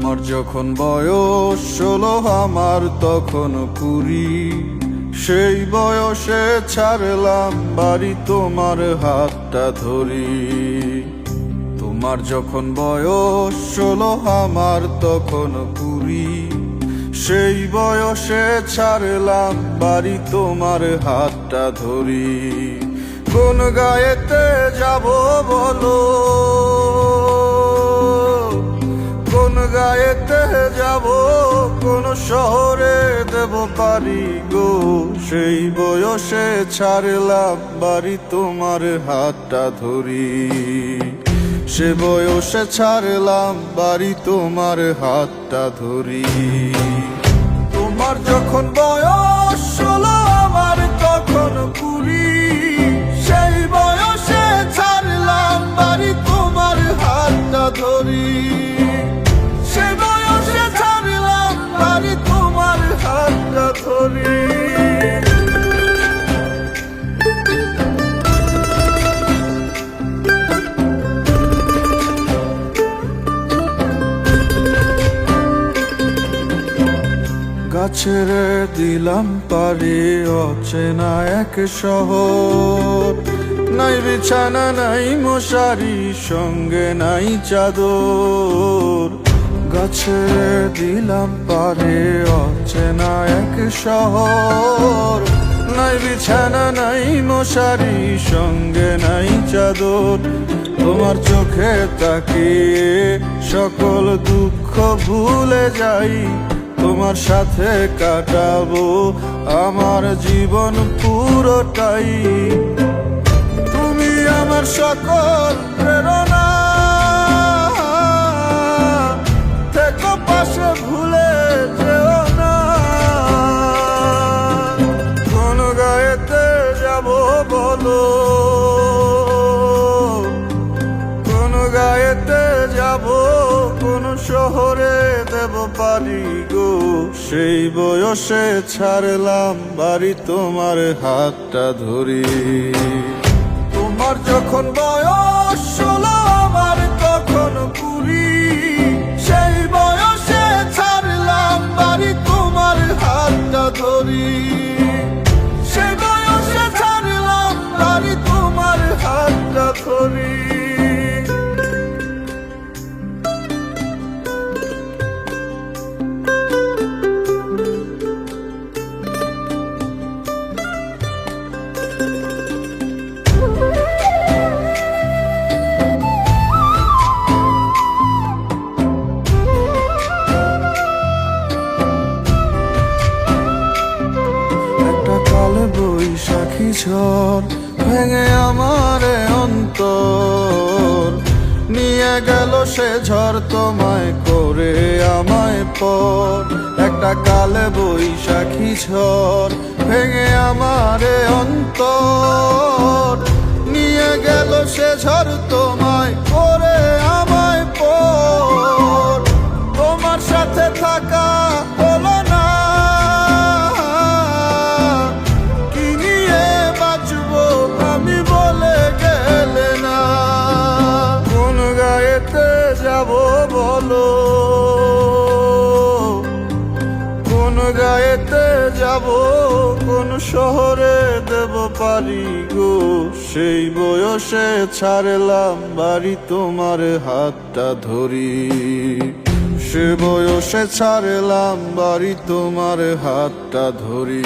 তোমার যখন বয়স 16 আমার তখন 20, সেই বয়সে ছাড়লাম বাড়ি তোমার হাতটা ধরি। তোমার যখন বয়স 16 আমার তখন 20, সেই বয়সে ছাড়লাম বাড়ি তোমার হাতটা ধরি। কোন গায়েতে যাব বলো, কোন গায়েতে যাব, কোন শহরে দেব পারি গো, সেই বয়সে ছাড়লাম বাড়ি তোমার হাতটা ধরি। সে বয়সে ছাড়লাম বাড়ি তোমার হাতটা ধরি। তোমার যখন বয়স 16 আমার তখন 20, সেই বয়সে ছাড়লাম বাড়ি তোমার হাতটা ধরি। সে বয়সে ছাড়লাম বাড়ি তোমার হাতটা ধরি। গাছের দিলাম পারি অচেনা এক শহর, নাই বিছানা নাই মশারি, সঙ্গে নাই চাদর। গাছের দিলাম পারি অচেনা এক শহর, নাই বিছানা নাই মশারি, সঙ্গে নাই চাদর। তোমার চোখে তাকিয়ে সকল দুঃখ ভুলে যাই, তোমার সাথে কাটাবো আমার জীবন পুরোটাই। তুমি আমার সকল প্রেরণা, থেকো পাশে ভুলে যেও না। কোন গায়েতে যাব বলো, কোন গায়েতে যাব, কোন শহরে দেব পারি গো, সেই বয়সে ছাড়লাম বাড়ি তোমার হাতটা ধরি। তোমার যখন বয়স 16 আমার তখন 20, সেই বয়সে ছাড়লাম বাড়ি তোমার হাতটা ধরি। সেই বয়সে ছাড়লাম বাড়ি তোমার হাতটা ধরি। বৈশাখী ঝড় ভেঙে আমারে অন্তর, নিয়ে গেল সে ঝড় তোমায় করে আমায় পর। একটা কালে বৈশাখী ঝড় ভেঙে আমারে অন্তর, নিয়ে গেল সে ঝড় তোমায় করে আমায় পর। তোমার সাথে থাকা হলো না, বলো কোন গায়েতে যাব, কোন শহরে দেব পারি গো, সেই বয়সে ছাড়লাম বাড়ি তোমার হাতটা ধরি। সে বয়সে ছাড়লাম বাড়ি তোমার হাতটা ধরি।